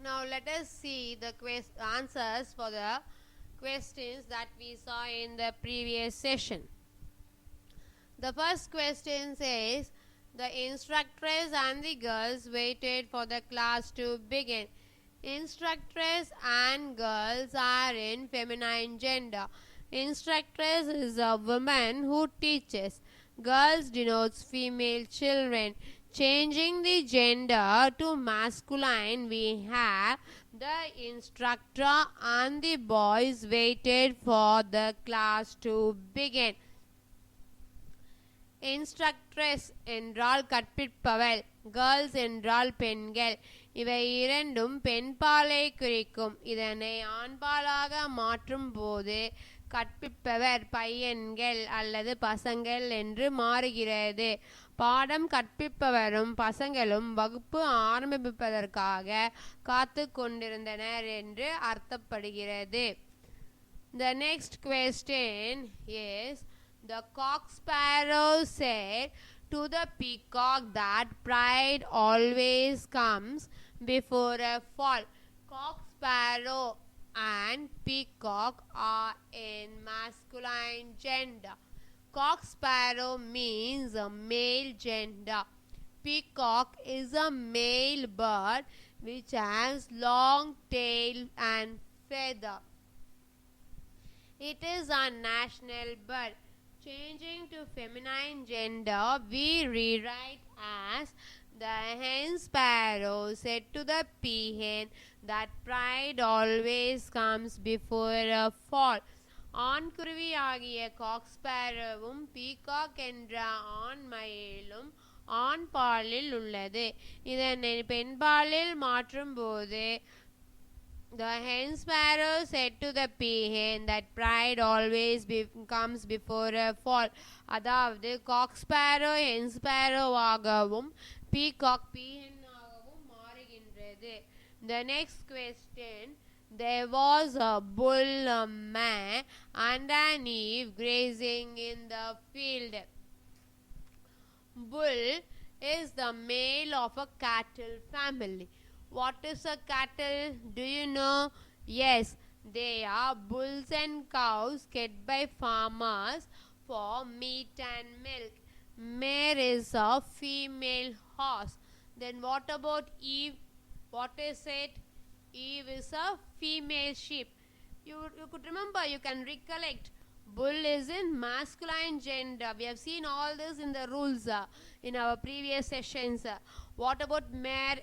Now let us see the answers for the questions that we saw in the previous session. The first question says, the instructress and the girls waited for the class to begin. Instructress and girls are in feminine gender. Instructress is a woman who teaches. Girls denotes female children. Changing the gender to masculine, we have the instructor and the boys waited for the class to begin. இன்ஸ்ட்ரக்ட்ரஸ் என்றால் கற்பிப்பவள், girls என்றால் பெண்கள். இவை இரண்டும் பெண்பாலை குறிக்கும். இதனை ஆண்பாலாக மாற்றும் போது கற்பிப்பவர் பையன்கள் அல்லது பசங்கள் என்று மாறுகிறது. பாடம் கற்பிப்பவரும் பசங்களும் வகுப்பு ஆரம்பிப்பதற்காக காத்து கொண்டிருந்தனர் என்று அர்த்தப்படுகிறது. The next question is, the cock sparrow said to the peacock that pride always comes before a fall. Cock sparrow and peacock are in masculine gender. Cock sparrow means a male gender. Peacock is a male bird which has long tail and feather. It is a national bird. Changing to feminine gender, we rewrite as, the hen sparrow said to the peahen that pride always comes before a fall. ஆண்குருவி ஆகிய காக் ஸ்பேரோவும் peacock என்ற ஆண்மயிலும் ஆண்பாலில் உள்ளது. இதனை பெண்பாலில் மாற்றும்போது, the hen sparrow said to the peahen that pride always comes before a fall. அதாவது காக் Sparrow hen sparrow ஆகவும் peacock peahen ஆகவும் மாறுகின்றது. The next question, there was a bull, a mare and an Eve grazing in the field. Bull is the male of a cattle family. What is a cattle? Do you know? Yes, they are bulls and cows kept by farmers for meat and milk. Mare is a female horse. Then what about Eve? What is it? Eve is a female sheep. You could remember, you can recollect. Bull is in masculine gender. We have seen all this in the rules in our previous sessions. What about mare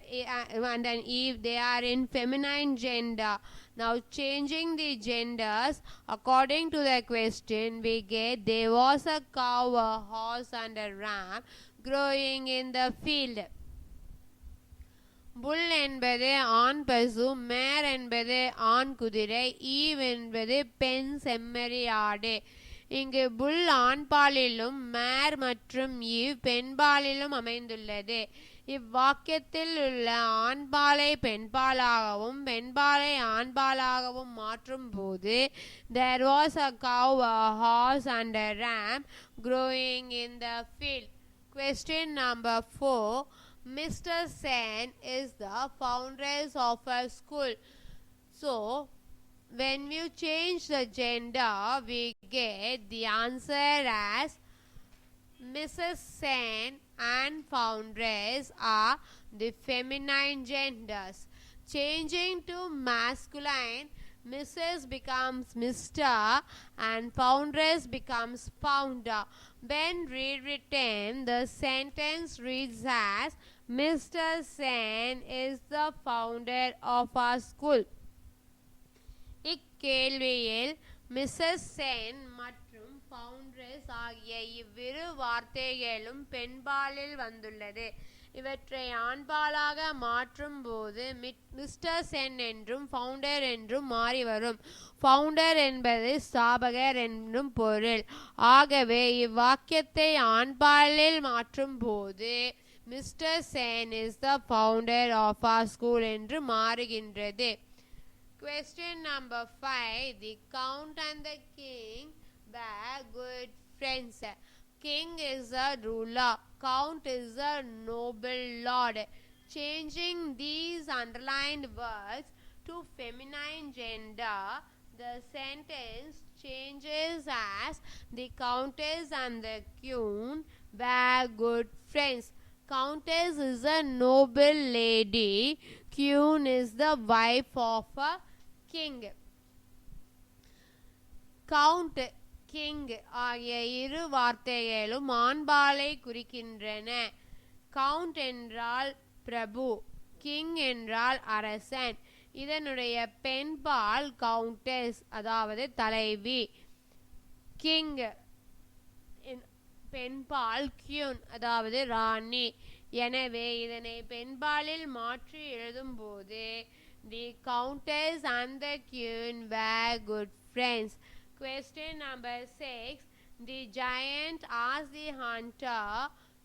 and an Eve? They are in feminine gender. Now changing the genders according to the question, we get, there was a cow, a horse and a ram growing in the field. புல் என்பது ஆண் பசு, மேர் என்பது ஆண் குதிரை, eve என்பது பெண் செம்மறி ஆடு. இங்கு புல் ஆண்பாலிலும் மேர் மற்றும் ஈவ் பெண்பாலிலும் அமைந்துள்ளது. இவ்வாக்கியத்தில் உள்ள ஆண்பாலை பெண்பாலாகவும் பெண்பாலை ஆண்பாலாகவும் மாற்றும் போது, there was a cow, a horse and a ram growing in the field. Question number 4. Mr. Sen is the founder of a school. So, when you change the gender, we get the answer as Mrs. Sen and foundress are the feminine genders. Changing to masculine, Mrs. becomes Mr. and foundress becomes founder. When rewritten, the sentence reads as, Mr. Sen is the founder of our school. இக்கேள்வியில் Mrs Chen மற்றும் foundress ஆகிய இவ்விரு வார்த்தைகளும் பெண்பாலில் வந்துள்ளது. இவற்றை ஆண்பாலாக மாற்றும் போது mister Sen என்றும் ஃபவுண்டர் என்றும் மாறி வரும். ஃபவுண்டர் என்பது ஸ்தாபகர் என்றும் பொருள். ஆகவே இவ்வாக்கியத்தை ஆண்பாலில் மாற்றும் போது Mr. Sen is the founder of our school என்று மாறுகின்றது. Question number 5. The Count and the King were good friends. King is a ruler. Count is a noble lord. Changing these underlined words to feminine gender, the sentence changes as the countess and the queen were good friends. Countess is a noble lady. Queen is the wife of a king. Count, king ஆகிய இரு வார்த்தைகளும் ஆண்பாலை குறிக்கின்றன. Count என்றால் பிரபு, king என்றால் அரசன். இதனுடைய பெண்பால் countess அதாவது தலைவி, கிங் பெண்பால் கியூன் அதாவது ராணி. எனவே இதனை பெண்பாலில் மாற்றி எழுதும்போது the countess and the queen were good friends. Question number 6. The giant asked the hunter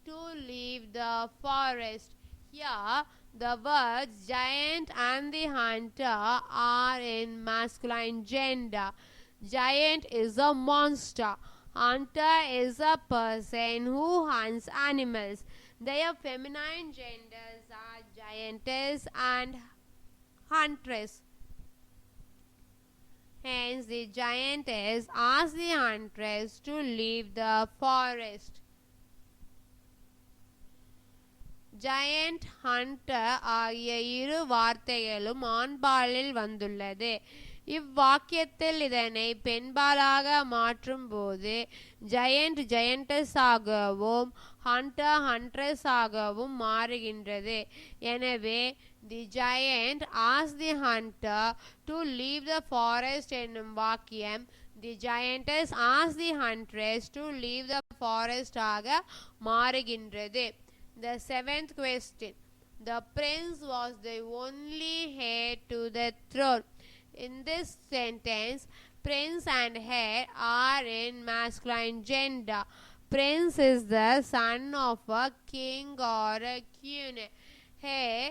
to leave the forest. Here, the words giant and the hunter are in masculine gender. Giant is a monster. Hunter is a person who hunts animals. Their feminine genders are giantess and huntress. Hence, the giantess asked the huntress to leave the forest. Giant, hunter ஆகிய இரு வார்த்தைகளும் ஆண்பாலில் வந்துள்ளது. இவ்வாக்கியத்தில் இதனை பெண்பாலாக மாற்றும் போது giant ஜெயண்டஸ் ஆகவும் Hunter ஹண்ட்ரஸ் ஆகவும் மாறுகின்றது. எனவே the giant ask the hunter to leave the forest என்னும் வாக்கியம் the giantess ask the huntress to leave the forest ஆக மாறுகின்றது. The seventh question. The prince was the only heir to the throne. In this sentence, prince and heir are in masculine gender. Prince is the son of a king or a queen. Heir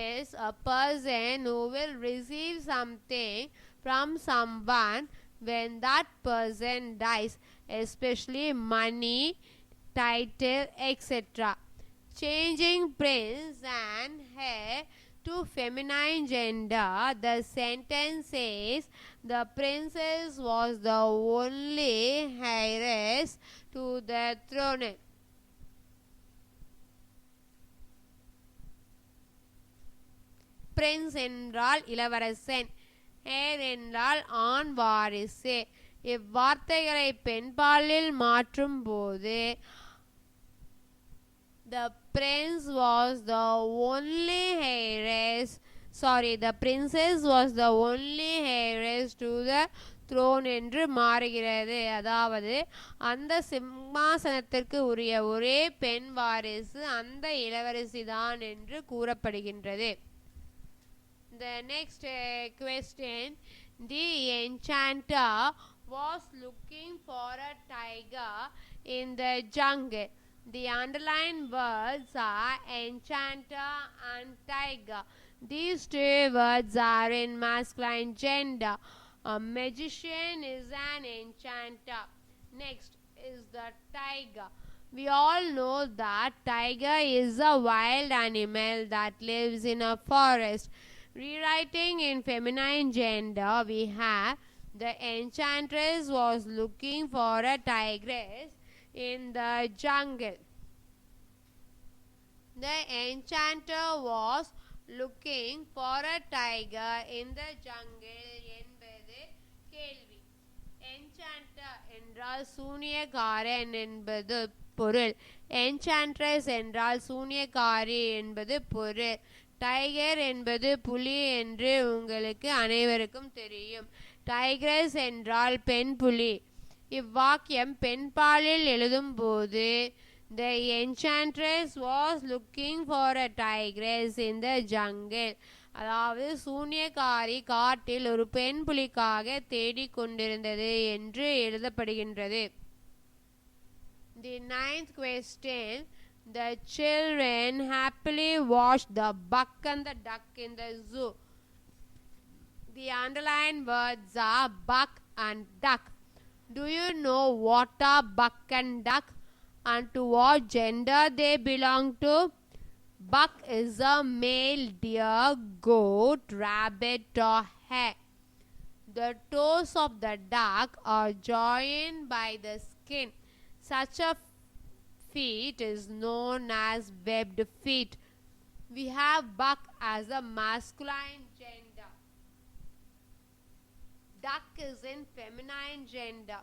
is a person who will receive something from someone when that person dies, especially money, title, etc. Changing prince and heir to feminine gender, the sentence says the princess was the only heiress to the throne. Prince என்றால் இளவரசன், heir என்றால் ஆண் வாரிசு. இவ்வார்த்தைகளை பெண்பாலில் மாற்றும் போது the prince was the only heiress, the princess was the only heiress to the throne என்று மாறுகிறது. அதாவது அந்த சிம்மாசனத்திற்கு உரிய ஒரே பெண் வாரிசு அந்த இளவரசிதான் என்று கூறப்படுகின்றது. The next question. The enchanter was looking for a tiger in the jungle. The underlined words are enchanter and tiger. These two words are in masculine gender. A magician is an enchanter. Next is the tiger. We all know that tiger is a wild animal that lives in a forest. Rewriting in feminine gender, we have the enchantress was looking for a tigress in the jungle. The enchanter was looking for a tiger in the jungle என்பது கேள்வி. Enchanter என்றால் சூனியக்காரன் என்பது பொருள். Enchantress என்றால் சூனியக்காரி என்பது பொருள். Tiger என்பது புலி என்று உங்களுக்கு அனைவருக்கும் தெரியும். டைக்ரஸ் என்றால் பெண் புலி. இவ்வாக்கியம் பெண்பாலில் எழுதும்போது the enchantress was looking for a tigress in the jungle. அதாவது சூனியக்காரி காட்டில் ஒரு பெண் புலிக்காக தேடிக் கொண்டிருந்தது என்று எழுதப்படுகின்றது. The ninth question. The children happily watched the buck and the duck in the zoo. The underlined words are buck and duck. Do you know what are buck and duck and to what gender they belong to? Buck is a male deer, goat, rabbit, or hare. The toes of the duck are joined by the skin. Such a feet is known as webbed feet. We have buck as a masculine gender. Duck is in feminine gender.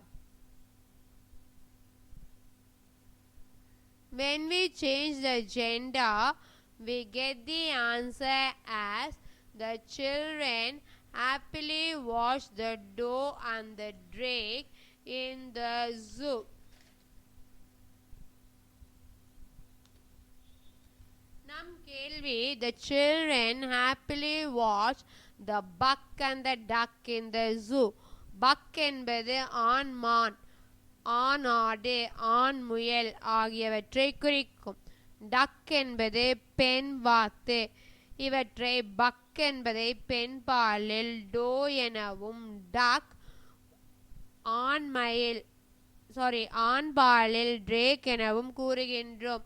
When we change the gender, we get the answer as the children happily watch the doe and the drake in the zoo. Nam kelvi, the children happily watch the buck and the duck in the zoo. Buck என்பது ஆண் மான், ஆண் ஆடு, ஆண் முயல் ஆகியவற்றை குறிக்கும். டக் என்பது பெண் வாத்து. இவற்றை பக் என்பதை பெண் பாலில் டோ எனவும் டக் ஆண் பாலில் ட்ரேக் எனவும் கூறுகின்றோம்.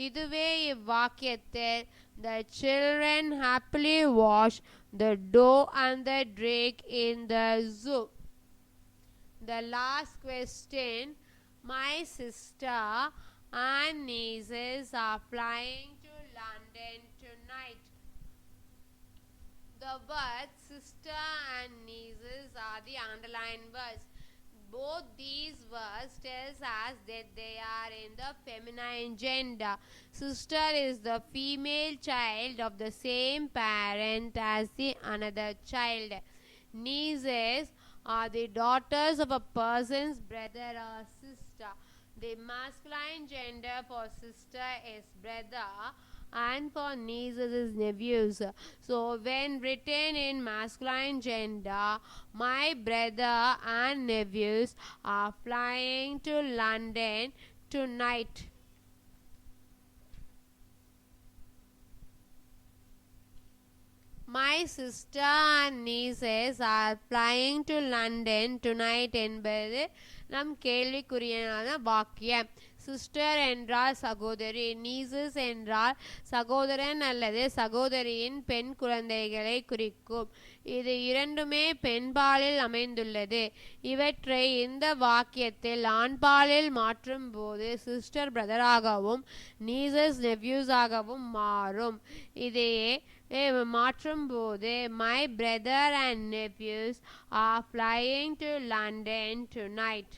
இதுவே இவ்வாக்கியத்தில் the children happily watch the doe and the drake in the zoo. The last question. My sister and nieces are flying to London tonight. The words sister and nieces are the underlined words. Both these words tells us that they are in the feminine gender. Sister is the female child of the same parent as the another child. Nieces are the daughters of a person's brother or sister. The masculine gender for sister is brother and for nieces is nephews. So when written in masculine gender, my brother and nephews are flying to London tonight. My sister and nieces are flying to London tonight என்பது நம் கேள்விக்குறியான வாக்கியம். Sister என்றால் சகோதரி, நீசஸ் என்றால் சகோதரன் அல்லது சகோதரியின் பெண் குழந்தைகளை குறிக்கும். இது இரண்டுமே பெண்பாலில் அமைந்துள்ளது. இவற்றை இந்த வாக்கியத்தில் ஆண்பாலில் மாற்றும் போது சிஸ்டர் பிரதராகவும் நீசஸ் நெவ்யூஸாகவும் மாறும். இதையே மாற்றும் போது my brother and nephews are flying to London tonight.